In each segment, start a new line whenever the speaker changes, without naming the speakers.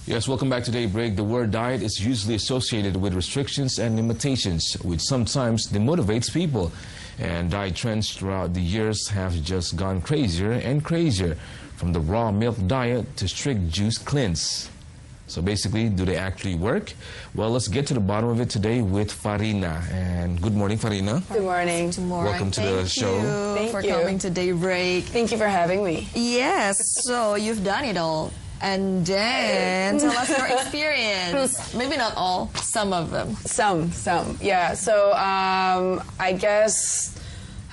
Yes, welcome back to Daybreak. The word diet is usually associated with restrictions and limitations, which sometimes demotivates people. And diet trends throughout the years have just gone crazier and crazier, from the raw milk diet to strict juice cleanse. So basically, do they actually work? Well, let's get to the bottom of it today with Farina. And good morning, Farina.
Good morning.
Welcome to the show.
Thank
for
you
coming to Daybreak.
Thank you for having me.
Yes, so you've done it all. And then tell us your experience. Maybe not all, some of them.
Some, yeah. So I guess,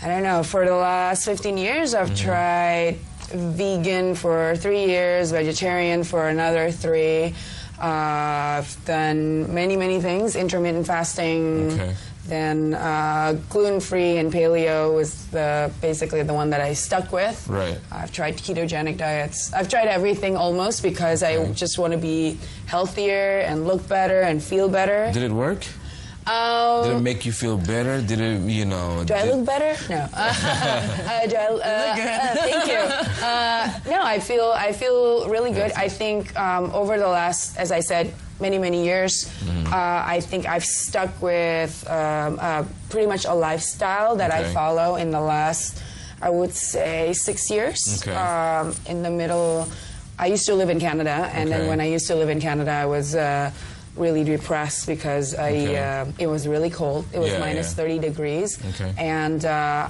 I don't know, for the last 15 years I've tried vegan for 3 years, vegetarian for another 3. I've done many things, intermittent fasting. Then gluten-free and paleo was basically the one that I stuck with.
Right.
I've tried ketogenic diets. I've tried everything almost because I just want to be healthier and look better and feel better.
Did it work? Did it make you feel better? Did it, you know...
Do I look better? No. Thank you. No, I feel really good. I think over the last, as I said, many years, I think I've stuck with pretty much a lifestyle that I follow in the last, I would say, 6 years. In the middle, I used to live in Canada, and then when I used to live in Canada, I was really depressed because it was really cold. It was minus 30 degrees, and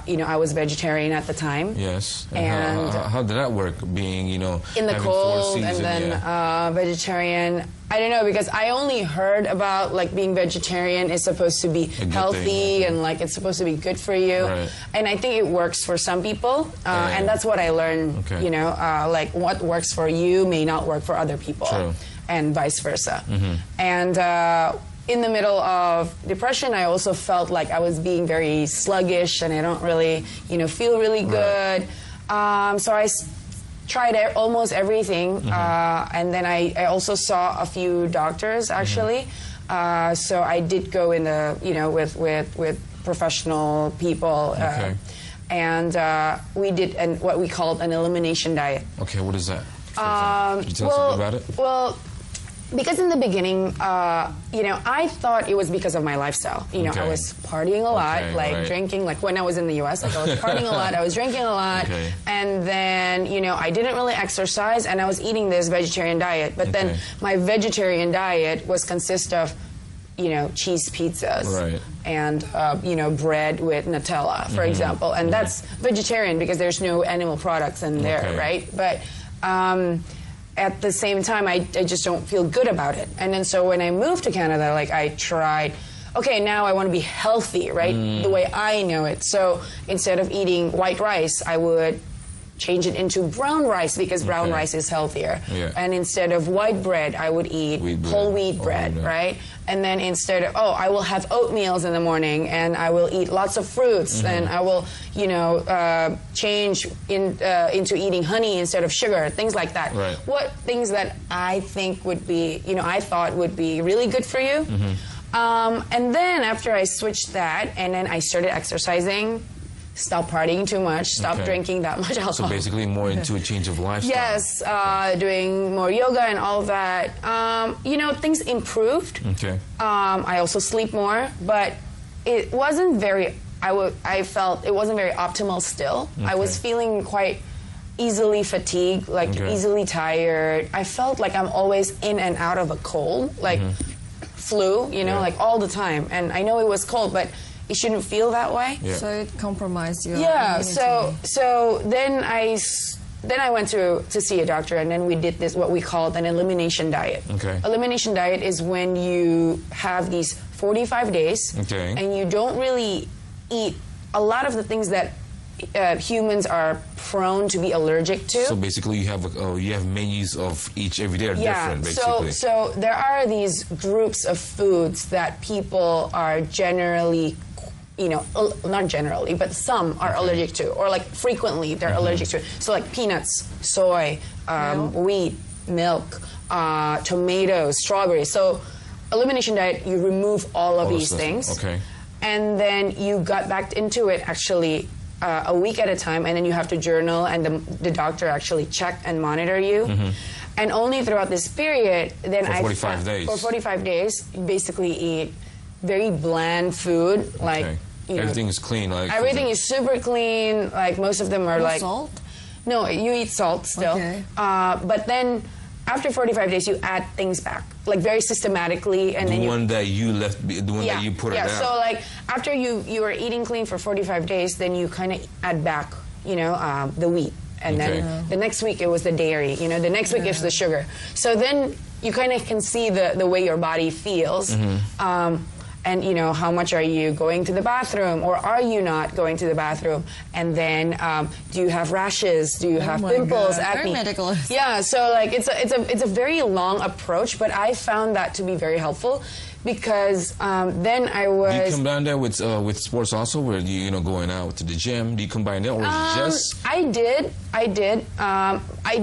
you know, I was vegetarian at the time.
Yes.
And
how did that work? Being, you know,
in the cold,
seasons,
and then vegetarian. I don't know, because I only heard about like being vegetarian is supposed to be healthy and like it's supposed to be good for you, and I think it works for some people, and that's what I learned. You know, like what works for you may not work for other people.
True.
And vice versa. And in the middle of depression, I also felt like I was being very sluggish and I don't really, you know, feel really good. So I tried almost everything. And then I also saw a few doctors, actually. So I did go in the, you know, with professional people. And we did what we called an elimination diet.
Okay, what is that? Could you tell us something about it?
Well, because in the beginning, you know, I thought it was because of my lifestyle. You know, I was partying a lot, like drinking, like when I was in the U.S., like I was partying a lot, I was drinking a lot, and then, you know, I didn't really exercise, and I was eating this vegetarian diet. But then my vegetarian diet was consist of, you know, cheese pizzas and, you know, bread with Nutella, for example. And that's vegetarian because there's no animal products in there, right? But at the same time, I just don't feel good about it. And then so when I moved to Canada, like I tried, okay, now I want to be healthy, right? The way I know it. So instead of eating white rice, I would change it into brown rice because brown rice is healthier. And instead of white bread, I would eat whole wheat bread, right? And then instead of, I will have oatmeals in the morning, and I will eat lots of fruits, and I will, you know, change into eating honey instead of sugar, things like that. What things that I think would be, you know, I thought would be really good for you. And then after I switched that, and then I started exercising, stop partying too much, stop drinking that much alcohol.
So basically more into a change of lifestyle.
Yes, doing more yoga and all of that. You know, things improved. I also sleep more, but it wasn't very, I felt it wasn't very optimal still. I was feeling quite easily fatigued, like easily tired. I felt like I'm always in and out of a cold, like flu, you know, like all the time. And I know it was cold, but it shouldn't feel that way.
So it compromised your immunity.
So then I went to see a doctor, and then we did this, what we called an elimination diet. Elimination diet is when you have these 45 days and you don't really eat a lot of the things that humans are prone to be allergic to.
So basically you have menus of each every day are different, basically.
So there are these groups of foods that people are generally, you know, not generally, but some are allergic to, or like frequently they're allergic to. So like peanuts, soy, wheat, milk, tomatoes, strawberries. So elimination diet, you remove all of these things. And then you got back into it actually a week at a time, and then you have to journal, and the doctor actually check and monitor you. And only throughout this period, then
for 45 days.
For 45 days, you basically eat very bland food, like
everything is clean. Like
everything is super clean. Like most of them are like
salt.
No, you eat salt still.
Okay.
But then after 45 days, you add things back, like very systematically, and then
the one that you left, the one that you put it out.
So like after you are eating clean for 45 days, then you kind of add back, the wheat. And then the next week it was the dairy, the next week it's the sugar. So then you kind of can see the way your body feels. And, how much are you going to the bathroom, or are you not going to the bathroom? And then do you have rashes? Do you have pimples, acne?
Very medical.
Yeah, so like it's a very long approach, but I found that to be very helpful. Because then I was...
Do you combine that with sports also, where you going out to the gym? Do you combine that, or just...
I did. I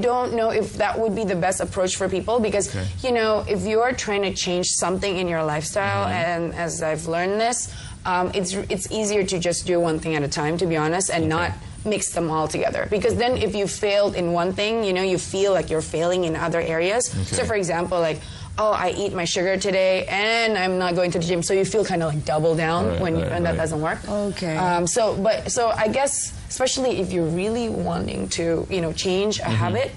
don't know if that would be the best approach for people, because, if you're trying to change something in your lifestyle, and as I've learned this, it's easier to just do one thing at a time, to be honest, and not mix them all together. Because then if you failed in one thing, you feel like you're failing in other areas. So, for example, like... oh, I eat my sugar today and I'm not going to the gym. So you feel kind of like double down when that doesn't work.
Okay.
So I guess, especially if you're really wanting to, change a habit,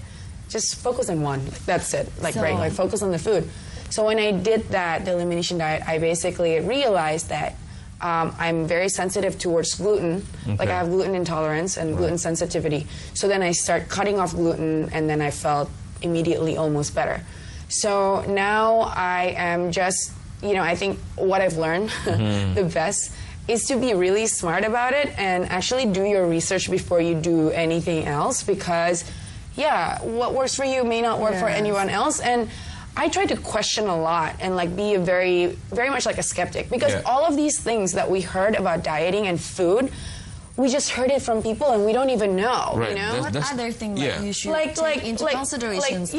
just focus on one. That's it. Like focus on the food. So when I did that, the elimination diet, I basically realized that I'm very sensitive towards gluten. Like I have gluten intolerance and gluten sensitivity. So then I start cutting off gluten, and then I felt immediately almost better. So now I am just, I think what I've learned the best is to be really smart about it and actually do your research before you do anything else, because, what works for you may not work for anyone else. And I try to question a lot and like be a very, very much like a skeptic, because all of these things that we heard about dieting and food, we just heard it from people and we don't even know.
What other thing that you should take into consideration?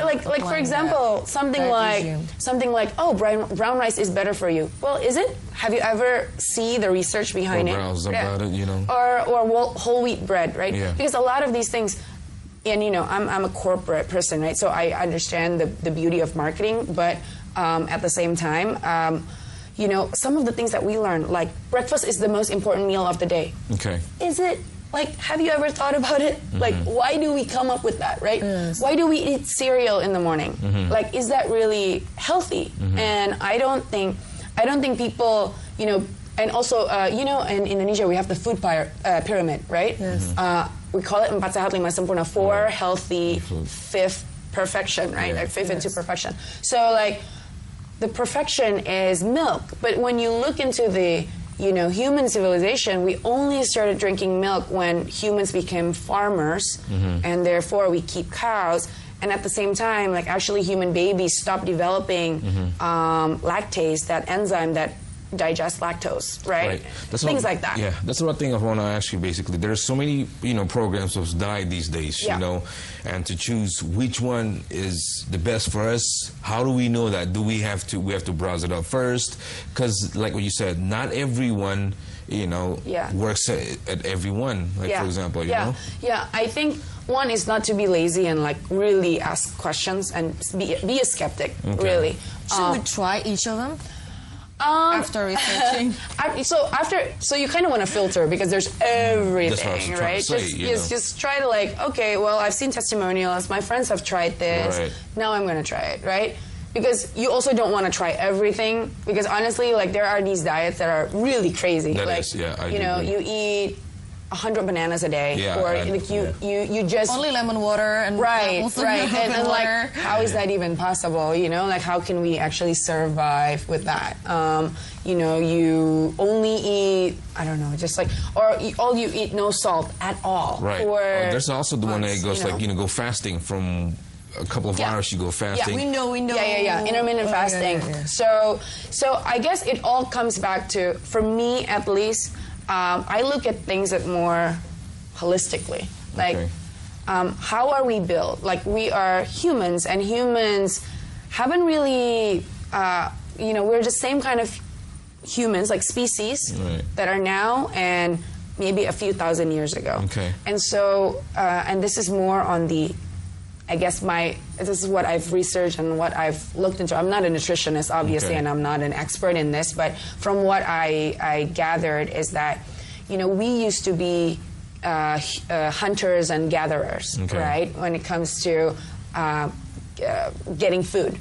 Like for example, something like oh, brown rice is better for you. Well, is it? Have you ever see the research behind it?
About it,
Or whole wheat bread, right?
Yeah.
Because a lot of these things, and I'm a corporate person, right? So I understand the beauty of marketing, but at the same time. Some of the things that we learn, like breakfast is the most important meal of the day.
Okay.
Is it? Like, have you ever thought about it? Like, why do we come up with that, right?
Yes.
Why do we eat cereal in the morning? Like, is that really healthy? And I don't think people, and also, in Indonesia we have the food pyramid, right?
Yes.
We call it 4 Sehat 5 Sempurna, 4 healthy, 5th perfection, right? Like 5th into perfection. So like, the perfection is milk, but when you look into the human civilization, we only started drinking milk when humans became farmers, and therefore we keep cows. And at the same time, like actually human babies stopped developing lactase, that enzyme that digest lactose, right? Things like that.
Yeah, that's what I think I want to ask you. Basically, there's so many programs of diet these days, and to choose which one is the best for us. How do we know that? Do we have to browse it up first? Because like what you said, not everyone works at everyone. Like for example, you know.
Yeah, I think one is not to be lazy and like really ask questions and be a skeptic. Really.
Should we try each of them? After researching,
so you kind of want to filter, because there's everything, right? Just try to like, okay, well, I've seen testimonials, my friends have tried this, now I'm going to try it, right? Because you also don't want to try everything, because honestly, like there are these diets that are really crazy. You eat 100 bananas a day, you just
only lemon water and
and like how is that even possible? Like how can we actually survive with that? You only eat just like all you eat no salt at all.
Right. There's also the one that goes go fasting from a couple of hours. You go fasting.
We know.
Yeah. Intermittent fasting. So I guess it all comes back to, for me at least. I look at things more holistically. Like, how are we built? Like, we are humans, and humans haven't really, we're the same kind of humans, like species, that are now and maybe a few thousand years ago.
Okay.
And so, and this is more on the I guess this is what I've researched and what I've looked into. I'm not a nutritionist, obviously, and I'm not an expert in this, but from what I gathered is that, we used to be hunters and gatherers, right? When it comes to getting food.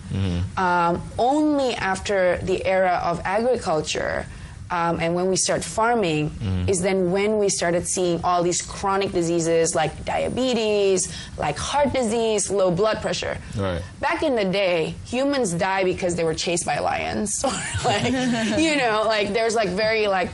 Only after the era of agriculture and when we start farming is then when we started seeing all these chronic diseases like diabetes, like heart disease, low blood pressure.
Right.
Back in the day, humans die because they were chased by lions, or like, like there's like very like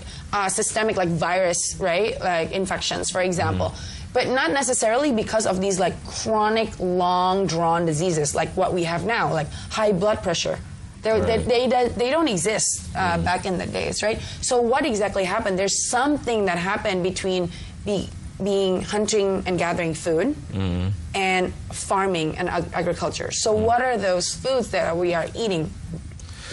systemic like virus, right? Like infections, for example. But not necessarily because of these like chronic, long drawn diseases like what we have now, like high blood pressure. They don't exist back in the days, right? So what exactly happened? There's something that happened between being hunting and gathering food and farming and agriculture. So what are those foods that we are eating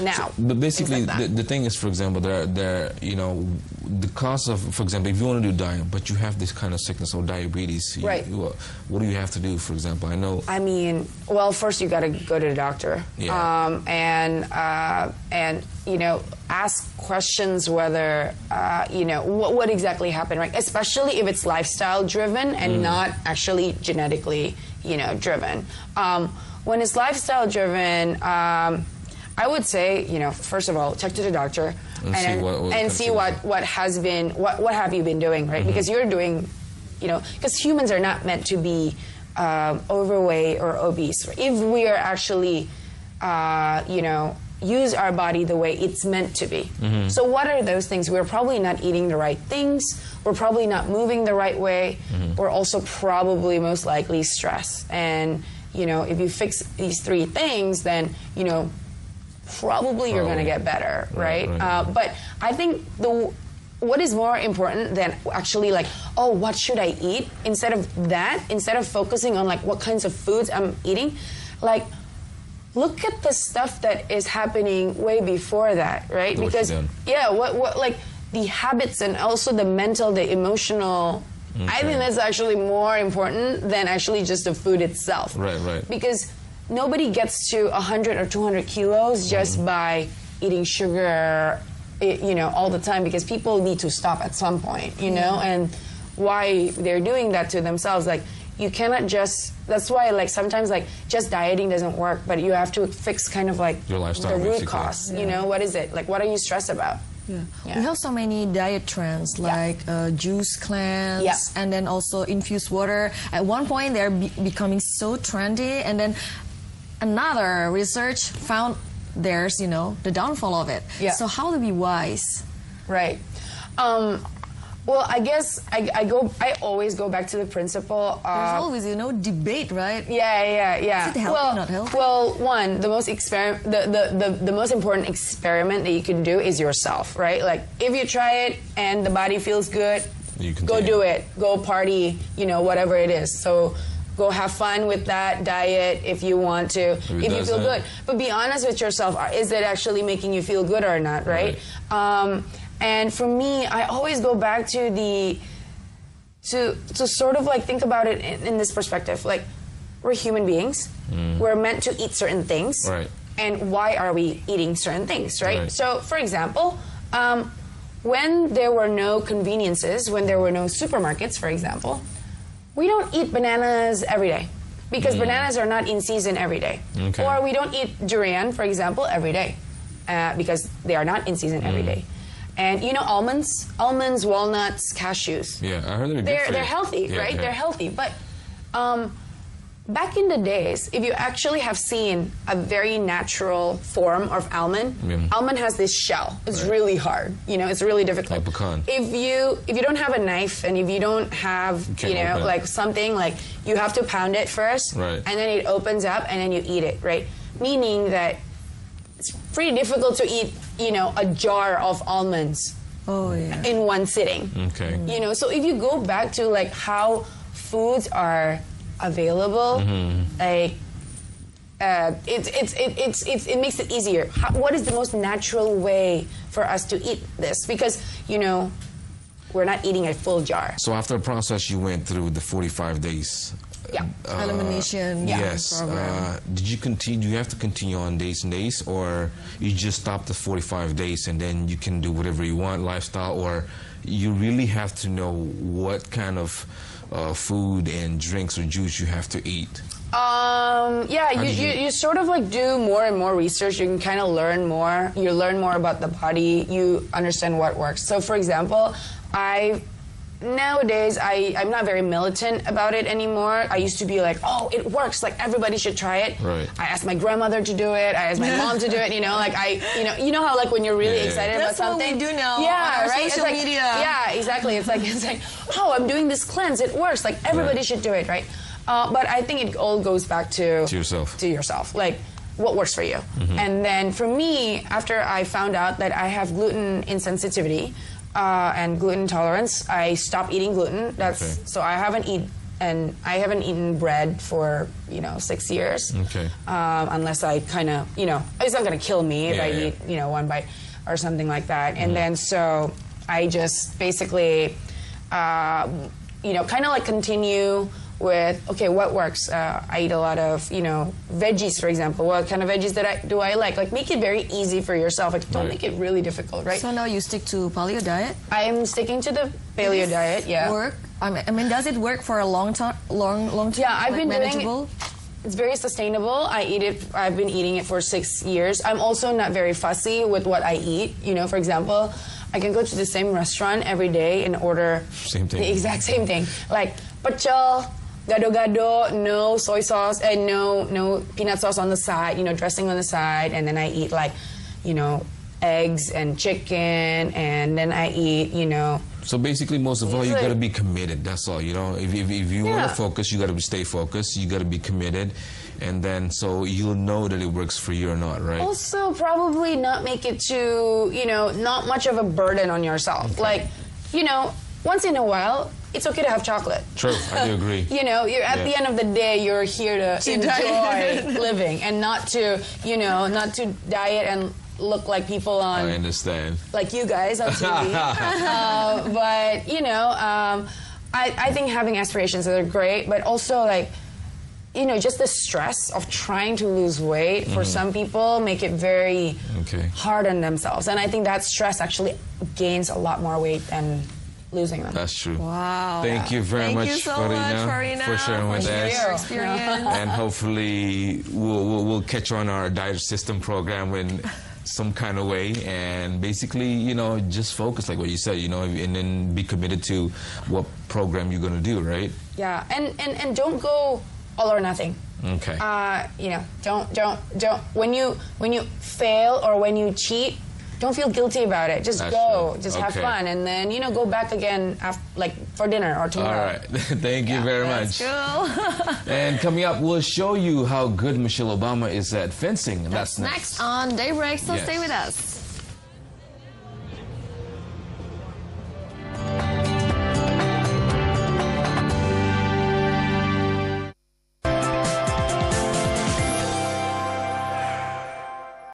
now?
But basically, the thing is, for example, the cause of, for example, if you want to do diet, but you have this kind of sickness or diabetes,
right?
What do you have to do, for example? I mean,
well, first you got to go to the doctor, and ask questions whether what exactly happened, right? Especially if it's lifestyle driven and not actually genetically, driven. When it's lifestyle driven, I would say, first of all, check to the doctor and see what have you been doing, right? Because you're doing, because humans are not meant to be overweight or obese. Right? If we are actually, use our body the way it's meant to be. So what are those things? We're probably not eating the right things. We're probably not moving the right way. We're also probably most likely stressed. And, if you fix these three things, then, probably you're going to get better, right? But I think what is more important than actually like, what should I eat? Instead of focusing on like what kinds of foods I'm eating, like look at the stuff that is happening way before that, right? Because what like the habits and also the mental, the emotional. I think that's actually more important than actually just the food itself.
Right.
Because nobody gets to 100 or 200 kilos just by eating sugar, all the time, because people need to stop at some point, and why they're doing that to themselves. Like, you cannot that's why, like, sometimes, like, just dieting doesn't work, but you have to fix kind of, like,
your lifestyle,
the root cause, what is it? Like, what are you stressed about?
We have so many diet trends like juice cleanse and then also infused water. At one point, they're becoming so trendy, and then another research found there's, the downfall of it. So how to be wise?
Right. Well, I guess I always go back to the principle of...
There's always, debate, right?
Yeah.
Is it healthy, not healthy?
Well, one, the most important experiment that you can do is yourself, right? Like, if you try it and the body feels good, go do it. Go party, whatever it is. So go have fun with that diet if you want to, if you feel good. But be honest with yourself. Is it actually making you feel good or not, right? And for me, I always go back to to sort of like think about it in this perspective. Like, we're human beings. We're meant to eat certain things.
Right.
And why are we eating certain things, right? So, for example, when there were no conveniences, when there were no supermarkets, for example, we don't eat bananas every day because bananas are not in season every day. Or we don't eat durian, for example, every day because they are not in season every day. And almonds, walnuts, cashews.
Yeah, I heard they're
healthy, right? They're healthy. But back in the days, if you actually have seen a very natural form of almond, almond has this shell. It's really hard. It's really difficult.
Like pecan.
If you don't have a knife and if you don't have like something, like, you have to pound it first, and then it opens up and then you eat it, right? Meaning that it's pretty difficult to eat, a jar of almonds in one sitting. So if you go back to like how foods are available, like it makes it easier. What is the most natural way for us to eat this? Because we're not eating a full jar.
So after a process you went through the 45 days,
Elimination.
Yes. Did you continue? Do you have to continue on days and days, or you just stop the 45 days and then you can do whatever you want, lifestyle, or you really have to know what kind of food and drinks or juice you have to eat?
You sort of like do more and more research. You can kind of learn more. You learn more about the body. You understand what works. So, for example, nowadays I'm not very militant about it anymore. I used to be like, oh, it works. Like everybody should try it.
Right.
I asked my grandmother to do it. I asked my mom to do it. You know, like you know how like when you're really excited about something.
That's what we do now.
Yeah,
on
right.
Social media.
Yeah, exactly. It's like oh, I'm doing this cleanse. It works. Like everybody should do it, right? But I think it all goes back to
yourself.
To yourself, like what works for you. And then for me, after I found out that I have gluten insensitivity and gluten intolerance, I stopped eating gluten. So I haven't eaten bread for 6 years.
Okay.
Unless I kind of it's not gonna kill me if I eat one bite or something like that. And then so I just basically kind of like continue with, okay, what works? I eat a lot of, veggies, for example. What kind of veggies do I like? Like, make it very easy for yourself. Like, don't make it really difficult, right?
So now you stick to paleo diet?
I'm sticking to the paleo diet,
Work? I mean, does it work for a long time?
Yeah, I've been
manageable?
doing it. It's very sustainable. I've been eating it for 6 years. I'm also not very fussy with what I eat. For example, I can go to the same restaurant every day and order the exact same thing. Like, pecel, gado-gado, no soy sauce, and no peanut sauce on the side, dressing on the side, and then I eat like, eggs and chicken, and then I eat,
So basically, most of all, you got to be committed. That's all. If you want to focus, you got to stay focused. You got to be committed, and then so you'll know that it works for you or not, right?
Also, probably not make it too, not much of a burden on yourself. Okay. Like, once in a while, it's okay to have chocolate.
True, I do agree.
You're at the end of the day, you're here to enjoy living and not to diet and look like people on.
I understand.
Like you guys on TV. But I think having aspirations are great, but also like, just the stress of trying to lose weight for some people make it very hard on themselves, and I think that stress actually gains a lot more weight than losing them.
That's true.
Wow.
Thank you very much,
Thank you so
Farina,
much, Farina,
for sharing with us.
Your experience.
And hopefully we'll catch you on our diet system program in some kind of way, and basically, just focus like what you said, and then be committed to what program you're going to do, right?
Yeah, and don't go all or nothing.
Okay.
Don't when you fail or when you cheat, don't feel guilty about it. Just go. Just have fun. And then, go back again for dinner or tomorrow.
All right. Thank you very much.
Cool.
And coming up, we'll show you how good Michelle Obama is at fencing.
That's next on Daybreak, so stay with us.